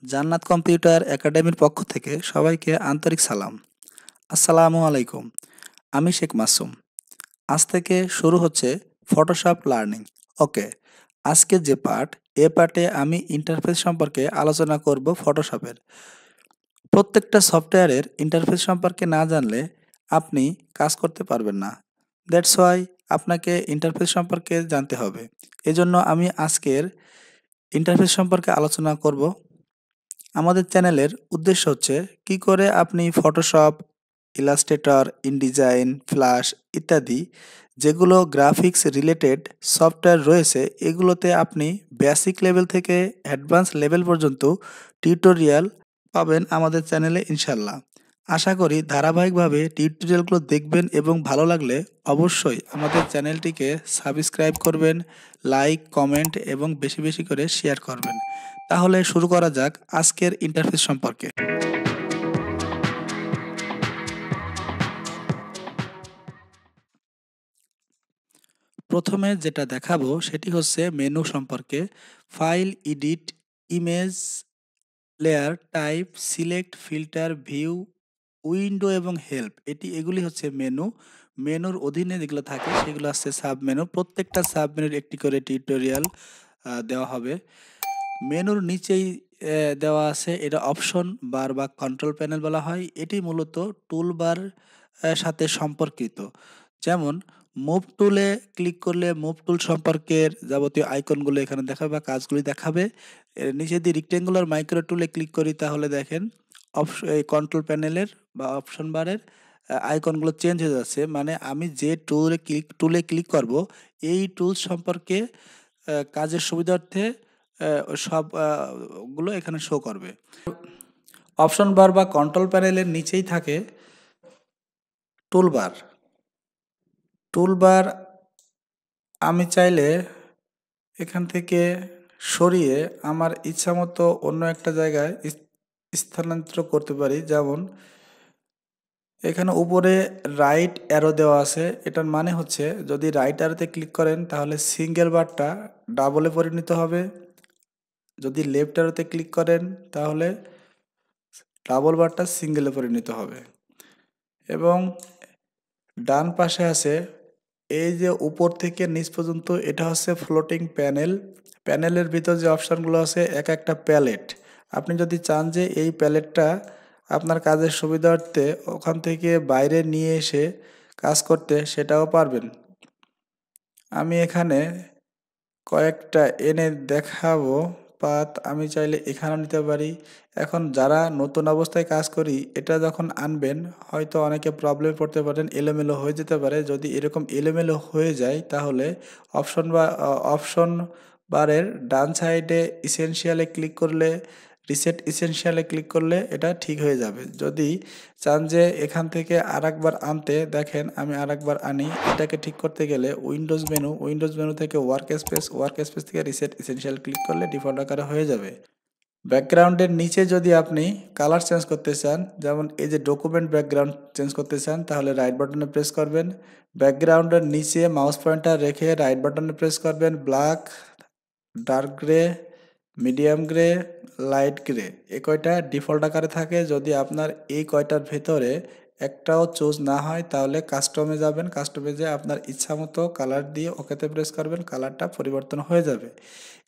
জান্নাত কম্পিউটার একাডেমির পক্ষ থেকে সবাইকে আন্তরিক সালাম। আসসালামু আলাইকুম। আমি শেখ মাসুম। আজ থেকে শুরু হচ্ছে ফটোশপ লার্নিং। ওকে, আজকে যে পার্ট, এ পার্টে আমি ইন্টারফেস সম্পর্কে আলোচনা করব ফটোশপের। প্রত্যেকটা সফটওয়্যারের ইন্টারফেস সম্পর্কে না জানলে আপনি কাজ করতে পারবেন না। দ্যাটস ওয়াই আপনাকে ইন্টারফেস সম্পর্কে জানতে হবে। এজন্য আমি আজকের ইন্টারফেস সম্পর্কে আলোচনা করব। আমাদের চ্যানেলের উদ্দেশ্য হচ্ছে কি করে আপনি ফটোশপ, ইলাস্ট্রেটর, ইনডিজাইন, ফ্ল্যাশ ইত্যাদি যেগুলো গ্রাফিক্স রিলেটেড সফটওয়্যার রয়েছে এগুলোতে আপনি বেসিক লেভেল থেকে অ্যাডভান্স লেভেল পর্যন্ত টিউটোরিয়াল পাবেন আমাদের চ্যানেলে ইনশাল্লাহ। আশা করি ধারাবাহিকভাবে টিউটোরিয়ালগুলো দেখবেন এবং ভালো লাগলে অবশ্যই আমাদের চ্যানেলটিকে সাবস্ক্রাইব করবেন, লাইক, কমেন্ট এবং বেশি বেশি করে শেয়ার করবেন। তাহলে শুরু করা যাক আজকের ইন্টারফেস সম্পর্কে। প্রথমে যেটা দেখাবো সেটি হচ্ছে মেনু সম্পর্কে। File, edit, image, layer, type, select, filter, view, window এবং হেল্প, এগুলি হচ্ছে মেনু। মেনুর অধীনে যেগুলো থাকে সেগুলো হচ্ছে সাব মেনু। প্রত্যেকটা সাব মেনুর একটি করে টিউটোরিয়াল দেওয়া হবে। মেনুর নিচেই দেওয়া আছে, এটা অপশন বার বা কন্ট্রোল প্যানেল বলা হয়। এটি মূলত টুলবার সাথে সম্পর্কিত। যেমন মুভ টুলে ক্লিক করলে মুভ টুল সম্পর্কের যাবতীয় আইকনগুলো এখানে দেখাবে বা কাজগুলি দেখাবে। এর নিচে দিয়ে রেক্টেঙ্গুলার মাইক্রো টুলে ক্লিক করি তাহলে দেখেন এই কন্ট্রোল প্যানেলের বা অপশন বারের আইকনগুলো চেঞ্জ হয়ে যাচ্ছে। মানে আমি যে টুলে ক্লিক করব এই টুলস সম্পর্কে কাজের সুবিধার্থে সব গুলো এখানে শো করবে। অপশন বার বা কন্ট্রোল প্যানেলের নিচেই থাকে টুলবার। টুলবার আমি চাইলে এখান থেকে সরিয়ে আমার ইচ্ছামতো অন্য একটা জায়গায় স্থানান্তর করতে পারি। যেমন এখানে উপরে রাইট অ্যারো দেওয়া আছে, এটার মানে হচ্ছে যদি রাইট অ্যারোতে ক্লিক করেন তাহলে সিঙ্গেল বারটা ডাবলে পরিণত হবে। যদি লেফট অ্যারোতে ক্লিক করেন তাহলে ডাবল বারটা সিঙ্গেলে পরিণত হবে। এবং ডান পাশে আছে এই যে উপর থেকে নিচ পর্যন্ত, এটা হচ্ছে ফ্লোটিং প্যানেল। প্যানেলের ভিতর যে অপশানগুলো আছে এক একটা প্যালেট। আপনি যদি চান যে এই প্যালেটটা আপনার কাজের সুবিধার্থে ওখান থেকে বাইরে নিয়ে এসে কাজ করতে, সেটাও পারবেন। আমি এখানে কয়েকটা এনে দেখাবো পাত, আমি চাইলে এখানেও নিতে পারি। এখন যারা নতুন অবস্থায় কাজ করি, এটা যখন আনবেন হয়তো অনেকে প্রবলেমে পড়তে পারেন, এলোমেলো হয়ে যেতে পারে। যদি এরকম এলোমেলো হয়ে যায় তাহলে অপশন বারের ডান সাইডে ইসেনশিয়ালে ক্লিক করলে, রিসেট ইসেনশিয়ালে ক্লিক করলে এটা ঠিক হয়ে যাবে। যদি চান যে এখান থেকে আরেকবার আনতে, দেখেন আমি আরেকবার আনি। এটাকে ঠিক করতে গেলে উইন্ডোজ মেনু থেকে ওয়ার্ক স্পেস থেকে রিসেট ইসেনশিয়াল ক্লিক করলে ডিফল্ট আকারে হয়ে যাবে। ব্যাকগ্রাউন্ডের নিচে যদি আপনি কালার চেঞ্জ করতে চান, যেমন এই যে ডকুমেন্ট ব্যাকগ্রাউন্ড চেঞ্জ করতে চান, তাহলে রাইট বাটনে প্রেস করবেন। ব্যাকগ্রাউন্ডের নিচে মাউস পয়েন্টার রেখে রাইট বাটনে প্রেস করবেন। Black, dark grey, medium grey, light grey, এই কয়টা ডিফল্ট আকারে থাকে। যদি আপনার এই কয়টার ভেতরে একটাও চুজ না হয় তাহলে কাস্টমে যাবেন। কাস্টমে যেয়ে আপনার ইচ্ছা মতো কালার দিয়ে ওকেতে প্রেস করবেন, কালারটা পরিবর্তন হয়ে যাবে।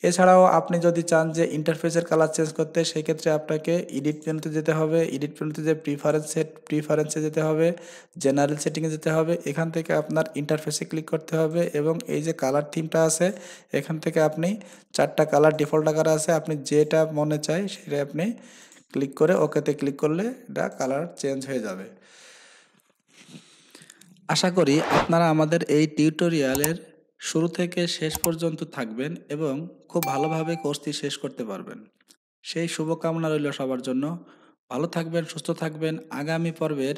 এছাড়াও আপনি যদি চান যে ইন্টারফেসের কালার চেঞ্জ করতে, সেই ক্ষেত্রে আপনাকে এডিট মেনুতে যেতে হবে। এডিট মেনুতে যে প্রিফারেন্সে যেতে হবে, জেনারেল সেটিংয়ে যেতে হবে। এখান থেকে আপনার ইন্টারফেসে ক্লিক করতে হবে এবং এই যে কালার থিমটা আছে এখান থেকে আপনি 4টা কালার ডিফল্ট আকারে আছে, আপনি যেটা মনে চায় সেটা আপনি ক্লিক করে ওকেতে ক্লিক করলে এটা কালার চেঞ্জ হয়ে যাবে। আশা করি আপনারা আমাদের এই টিউটোরিয়ালের শুরু থেকে শেষ পর্যন্ত থাকবেন এবং খুব ভালোভাবে কোর্সটি শেষ করতে পারবেন, সেই শুভকামনা রইল সবার জন্য। ভালো থাকবেন, সুস্থ থাকবেন। আগামী পর্বের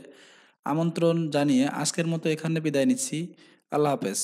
আমন্ত্রণ জানিয়ে আজকের মতো এখানে বিদায় নিচ্ছি। আল্লাহ হাফেজ।